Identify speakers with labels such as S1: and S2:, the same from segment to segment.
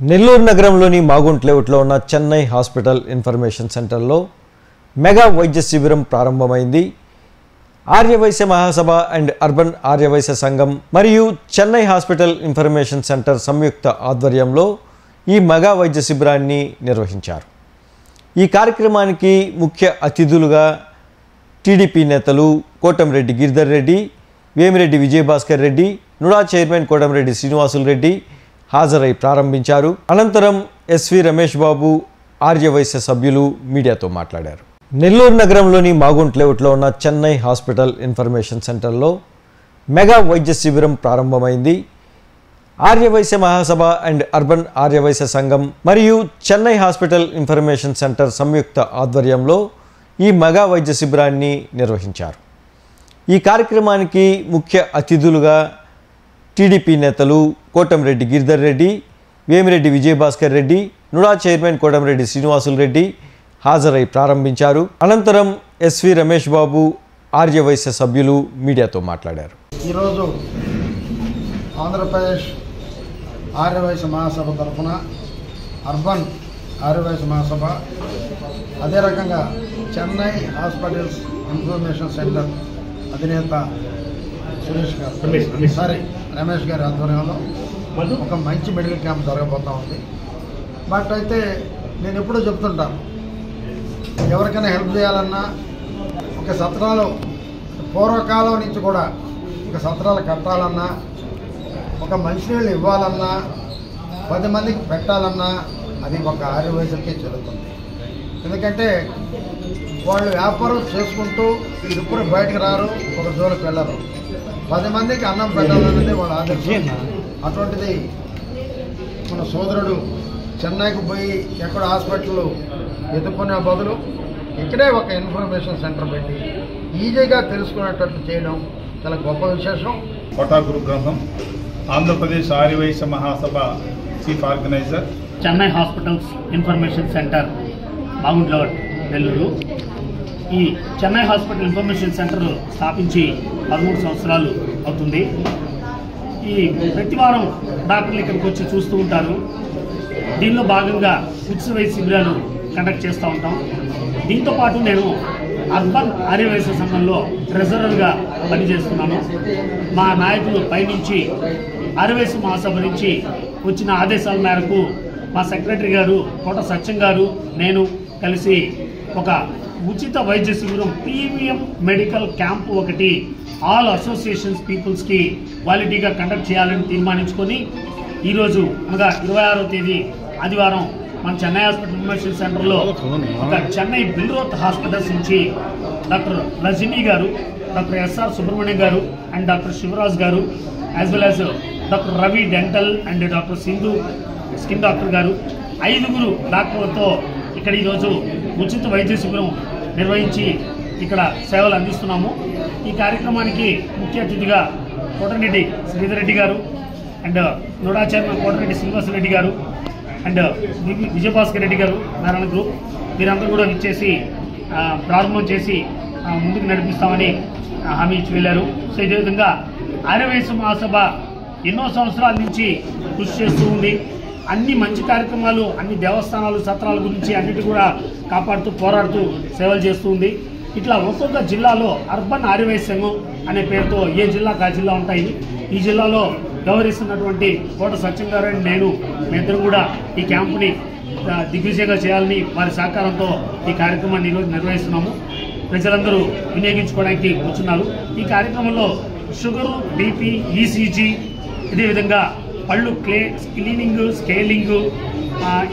S1: నెల్లూరు నగరంలోని మాగుంట్ లేఅవుట్లో ఉన్న చెన్నై హాస్పిటల్ ఇన్ఫర్మేషన్ సెంటర్లో మెగా వైద్య శిబిరం ప్రారంభమైంది. ఆర్యవైశ్య మహాసభ అండ్ అర్బన్ ఆర్యవైశ్య సంఘం మరియు చెన్నై హాస్పిటల్ ఇన్ఫర్మేషన్ సెంటర్ సంయుక్త ఆధ్వర్యంలో ఈ మెగా వైద్య శిబిరాన్ని నిర్వహించారు. ఈ కార్యక్రమానికి ముఖ్య అతిథులుగా టీడీపీ నేతలు కోటంరెడ్డి గిరిధర్ రెడ్డి, వేమిరెడ్డి విజయభాస్కర్ రెడ్డి, నుడా చైర్మన్ కోటంరెడ్డి శ్రీనివాసులు రెడ్డి హాజరై ప్రారంభించారు. అనంతరం ఎస్వి రమేష్ బాబు ఆర్యవైశ్య సభ్యులు మీడియాతో మాట్లాడారు. నెల్లూరు నగరంలోని మాగుంట్ లేఅవుట్లో ఉన్న చెన్నై హాస్పిటల్ ఇన్ఫర్మేషన్ సెంటర్లో మెగా వైద్య శిబిరం ప్రారంభమైంది. ఆర్యవైశ్య మహాసభ అండ్ అర్బన్ ఆర్యవైశ్య సంఘం మరియు చెన్నై హాస్పిటల్ ఇన్ఫర్మేషన్ సెంటర్ సంయుక్త ఆధ్వర్యంలో ఈ మెగా వైద్య శిబిరాన్ని నిర్వహించారు. ఈ కార్యక్రమానికి ముఖ్య అతిథులుగా టీడీపీ నేతలు కోటంరెడ్డి గిరిధర్ రెడ్డి, వేమిరెడ్డి విజయభాస్కర్ రెడ్డి, నుడా చైర్మన్ కోటంరెడ్డి శ్రీనివాసులు రెడ్డి హాజరై ప్రారంభించారు. అనంతరం ఎస్వి రమేష్ బాబు ఆర్యవైశ్య సభ్యులు మీడియాతో మాట్లాడారు.
S2: ఈరోజు ఆంధ్రప్రదేశ్ ఆర్యవైశ్య మహాసభ తరఫున అర్బన్ ఆర్యవైశ్య మహాసభ, అదే రకంగా చెన్నై హాస్పిటల్స్ ఇన్ఫర్మేషన్ సెంటర్ అధినేత రమేష్ గారి ఆధ్వర్యంలో ఒక మంచి మెడికల్ క్యాంప్ జరగబోతూ ఉంది. బట్ అయితే నేను ఎప్పుడూ చెప్తుంటాను, ఎవరికైనా హెల్ప్ చేయాలన్నా ఒక సత్రాలు పూర్వకాలం నుంచి కూడా ఒక సత్రాలు కట్టాలన్నా, ఒక మంచినీళ్ళు ఇవ్వాలన్నా, 10 మందికి పెట్టాలన్నా అది ఒక ఆర్యవైశ్యులకే చెల్లుతుంది. ఎందుకంటే వాళ్ళు వ్యాపారం చేసుకుంటూ ఎప్పుడు బయటకు రారు, ఒక జోలికి వెళ్ళరు. 10 మందికి అన్నం పెట్టాలన్నది వాళ్ళ ఆదర్శం. అటువంటిది మన సోదరుడు చెన్నైకి పోయి ఎక్కడ హాస్పిటల్ ఎదుర్కొనే బదులు ఇక్కడే ఒక ఇన్ఫర్మేషన్ సెంటర్ పెట్టి ఈజీగా తెలుసుకునేటట్టు చేయడం చాలా గొప్ప విశేషం.
S3: Kota Guru Grantham Andhra Pradesh Arya Vysya Mahasabha chief organiser,
S4: Chennai hospitals information centre Magunta layout Nellore. ఈ చెన్నై హాస్పిటల్ ఇన్ఫర్మేషన్ సెంటర్ స్థాపించి 13 సంవత్సరాలు అవుతుంది. ఈ ప్రతి వారం డాక్టర్లు ఇక్కడికి వచ్చి చూస్తూ ఉంటారు. దీనిలో భాగంగా ఉచిత వైద్య శిబిరాలు కండక్ట్ చేస్తూ ఉంటాం. దీంతోపాటు నేను అర్బన్ ఆర్యవైశ్య సంఘంలో ట్రెజరర్గా పనిచేస్తున్నాను. మా నాయకులు పైనుంచి ఆర్యవైశ్య మహాసభ నుంచి వచ్చిన ఆదేశాల మేరకు మా సెక్రటరీ గారు కోట సత్యం గారు నేను కలిసి ఒక ఉచిత వైద్య శిబిరం ప్రీమియం మెడికల్ క్యాంపు ఒకటి ఆల్ అసోసియేషన్స్ పీపుల్స్కి క్వాలిటీగా కండక్ట్ చేయాలని తీర్మానించుకొని ఈరోజు అనగా 26వ తేదీ ఆదివారం మన చెన్నై హాస్పిటల్ ఇన్ఫర్మేషన్ సెంటర్లో ఒక చెన్నై బిల్రోత్ హాస్పిటల్స్ నుంచి డాక్టర్ రజనీ గారు, డాక్టర్ ఎస్ఆర్ సుబ్రహ్మణ్యం గారు అండ్ డాక్టర్ శివరాజ్ గారు, as well as doctor Ravi dental and doctor Sindhu skin doctor గారు, 5 డాక్టర్లతో ఇక్కడ ఈరోజు ఉచిత వైద్య శిబిరం నిర్వహించి ఇక్కడ సేవలు అందిస్తున్నాము. ఈ కార్యక్రమానికి ముఖ్య అతిథిగా కోటంరెడ్డి శ్రీధర్ రెడ్డి గారు and NUDA chairman Kotamreddy Srinivasa Reddy గారు అండ్ విజయభాస్కర్ రెడ్డి గారు, నారాయణ గ్రూప్ వీరందరూ కూడా ఇచ్చేసి ప్రారంభం చేసి ముందుకు నడిపిస్తామని హామీ ఇచ్చి వెళ్ళారు. సో ఇదే విధంగా ఆర్యవైశ్య మహాసభ ఎన్నో సంవత్సరాల నుంచి కృషి చేస్తూ ఉంది. అన్ని మంచి కార్యక్రమాలు, అన్ని దేవస్థానాలు, సత్రాల గురించి అన్నిటి కూడా కాపాడుతూ పోరాడుతూ సేవలు చేస్తూ ఉంది. ఇట్లా ఒక్కొక్క జిల్లాలో అర్బన్ ఆర్యవైశ్య సంఘం అనే పేరుతో ఏ జిల్లాకు ఆ జిల్లా ఉంటాయి. ఈ జిల్లాలో వ్యవహరిస్తున్నటువంటి కోట సత్యం గారు అండ్ నేను మేమిద్దరం కూడా ఈ క్యాంపుని దిగ్విజయంగా చేయాలని వారి సహకారంతో ఈ కార్యక్రమాన్ని ఈరోజు నిర్వహిస్తున్నాము. ప్రజలందరూ వినియోగించుకోవడానికి కూర్చున్నారు. ఈ కార్యక్రమంలో షుగరు, బీపీ, ఈసీజీ, ఇదే విధంగా పళ్ళు క్లీనింగ్, స్కేలింగ్,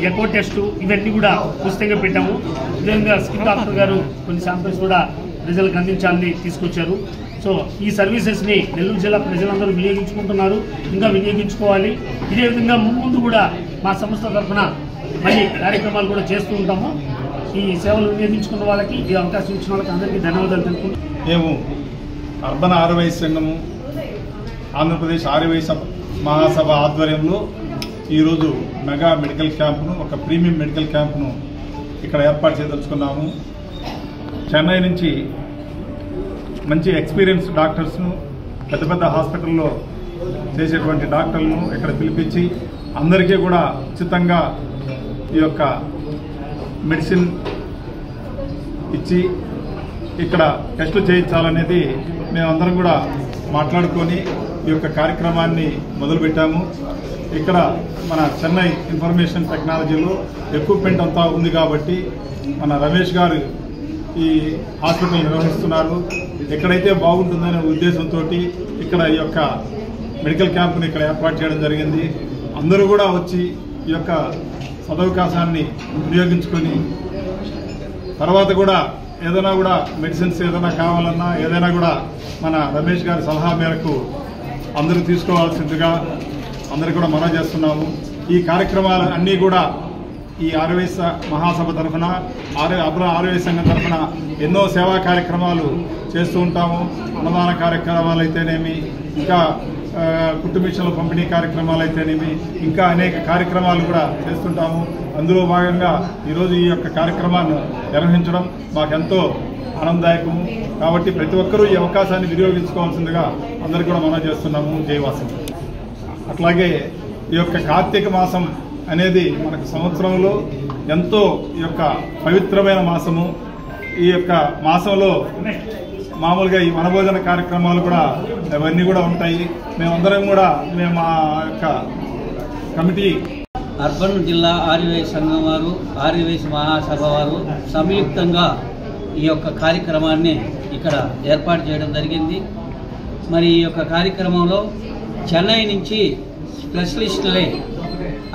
S4: ఎకో టెస్టు ఇవన్నీ కూడా ఉచితంగా పెట్టాము. విధంగా స్కిన్ డాక్టర్ గారు కొన్ని శాంపిల్స్ కూడా ప్రజలకు అందించాలని తీసుకొచ్చారు. సో ఈ సర్వీసెస్ని నెల్లూరు జిల్లా ప్రజలందరూ వినియోగించుకుంటున్నారు, ఇంకా వినియోగించుకోవాలి. ఇదే విధంగా ముందు కూడా మా సంస్థ తరఫున మళ్ళీ కార్యక్రమాలు కూడా చేస్తూ ఉంటాము. ఈ సేవలు వినియోగించుకున్న వాళ్ళకి, ఈ అవకాశం ఇచ్చిన వాళ్ళకి అందరికీ ధన్యవాదాలు తెలుపుకుంటాం.
S3: మేము అర్బన్ ఆర్యవైశ్య సంఘము ఆంధ్రప్రదేశ్ ఆర్యవైశ్య మహాసభ ఆధ్వర్యంలో ఈరోజు మెగా మెడికల్ క్యాంపును, ఒక ప్రీమియం మెడికల్ క్యాంపును ఇక్కడ ఏర్పాటు చేయదలుచుకున్నాము. చెన్నై నుంచి మంచి ఎక్స్పీరియన్స్ డాక్టర్స్ను, పెద్ద పెద్ద హాస్పిటల్లో చేసేటువంటి డాక్టర్లను ఇక్కడ పిలిపించి అందరికీ కూడా ఉచితంగా ఈ యొక్క మెడిసిన్ ఇచ్చి ఇక్కడ టెస్టులు చేయించాలనేది మేమందరం కూడా మాట్లాడుకొని ఈ యొక్క కార్యక్రమాన్ని మొదలుపెట్టాము. ఇక్కడ మన చెన్నై ఇన్ఫర్మేషన్ టెక్నాలజీలో ఎక్విప్మెంట్ అంతా ఉంది కాబట్టి మన రమేష్ గారు ఈ హాస్పిటల్ నిర్వహిస్తున్నారు. ఎక్కడైతే బాగుంటుందనే ఉద్దేశంతో ఇక్కడ ఈ యొక్క మెడికల్ క్యాంప్ని ఇక్కడ ఏర్పాటు చేయడం జరిగింది. అందరూ కూడా వచ్చి ఈ యొక్క సదవకాశాన్ని వినియోగించుకొని తర్వాత కూడా ఏదైనా కూడా మెడిసిన్స్ ఏదైనా కావాలన్నా ఏదైనా కూడా మన రమేష్ గారి సలహా మేరకు అందరూ తీసుకోవాల్సిందిగా అందరూ కూడా మనవి చేస్తున్నాము. ఈ కార్యక్రమాలు అన్నీ కూడా ఈ ఆర్యవైశ్య మహాసభ తరఫున ఆర్యవైశ్య సంఘం తరఫున ఎన్నో సేవా కార్యక్రమాలు చేస్తూ ఉంటాము. అన్నదాన కార్యక్రమాలు అయితేనేమి, ఇంకా కుట్టు మిషన్ల పంపిణీ కార్యక్రమాలు అయితేనేమి, ఇంకా అనేక కార్యక్రమాలు కూడా చేస్తుంటాము. అందులో భాగంగా ఈరోజు ఈ యొక్క కార్యక్రమాన్ని నిర్వహించడం మాకెంతో ఆనందదాయకము. కాబట్టి ప్రతి ఒక్కరూ ఈ అవకాశాన్ని వినియోగించుకోవాల్సిందిగా అందరికీ కూడా మనం చేస్తున్నాము. జయవాసం. అట్లాగే ఈ యొక్క కార్తీక మాసం అనేది మనకు సంవత్సరంలో ఎంతో ఈ యొక్క పవిత్రమైన మాసము. ఈ యొక్క మాసంలో మామూలుగా ఈ వనభోజన కార్యక్రమాలు కూడా అవన్నీ కూడా ఉంటాయి. మేమందరం కూడా మా యొక్క కమిటీ
S5: అర్బన్ జిల్లా ఆర్యవైశ్య సంఘం వారు, ఆర్యవైశ్య మహాసభ వారు సంయుక్తంగా ఈ యొక్క కార్యక్రమాన్ని ఇక్కడ ఏర్పాటు చేయడం జరిగింది. మరి ఈ యొక్క కార్యక్రమంలో చెన్నై నుంచి స్పెషలిస్టులే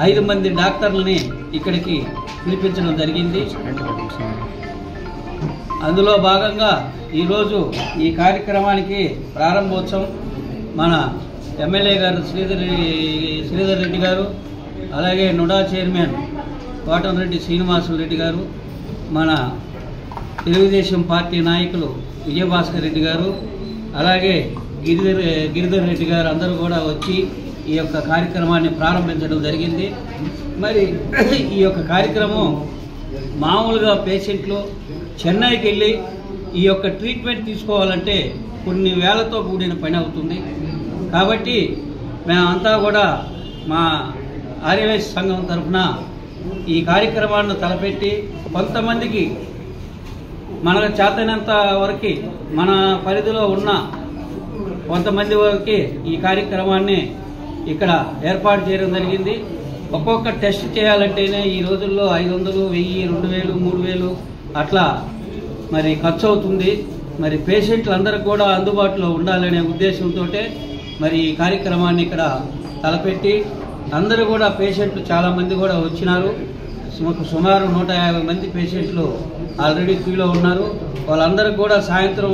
S5: 5 మంది డాక్టర్లని ఇక్కడికి పిలిపించడం జరిగింది. అందులో భాగంగా ఈరోజు ఈ కార్యక్రమానికి ప్రారంభోత్సవం మన ఎమ్మెల్యే గారు శ్రీధర్ రెడ్డి గారు, అలాగే నుడా చైర్మన్ కోటంరెడ్డి శ్రీనివాసులు రెడ్డి గారు, మన తెలుగుదేశం పార్టీ నాయకులు విజయభాస్కర్ రెడ్డి గారు, అలాగే గిరిధర్ రెడ్డి గారు అందరూ కూడా వచ్చి ఈ యొక్క కార్యక్రమాన్ని ప్రారంభించడం జరిగింది. మరి ఈ యొక్క కార్యక్రమం మామూలుగా పేషెంట్లు చెన్నైకి వెళ్ళి ఈ యొక్క ట్రీట్మెంట్ తీసుకోవాలంటే కొన్ని వేలతో కూడిన పని అవుతుంది. కాబట్టి మేమంతా కూడా మా ఆర్యవైశ్య సంఘం తరఫున ఈ కార్యక్రమాన్ని తలపెట్టి కొంతమందికి మనకు చేతనంత వరకు మన పరిధిలో ఉన్న కొంతమంది వరకు ఈ కార్యక్రమాన్ని ఇక్కడ ఏర్పాటు చేయడం జరిగింది. ఒక్కొక్క టెస్ట్ చేయాలంటేనే ఈ రోజుల్లో 500, 1000, 2000, 3000 అట్లా మరి ఖర్చు అవుతుంది. మరి పేషెంట్లు అందరికి కూడా అందుబాటులో ఉండాలనే ఉద్దేశంతో మరి ఈ కార్యక్రమాన్ని ఇక్కడ తలపెట్టి అందరూ కూడా పేషెంట్లు చాలామంది కూడా వచ్చినారు. సుమారు 150 మంది పేషెంట్లు ఆల్రెడీ క్యూలో ఉన్నారు. వాళ్ళందరికీ కూడా సాయంత్రం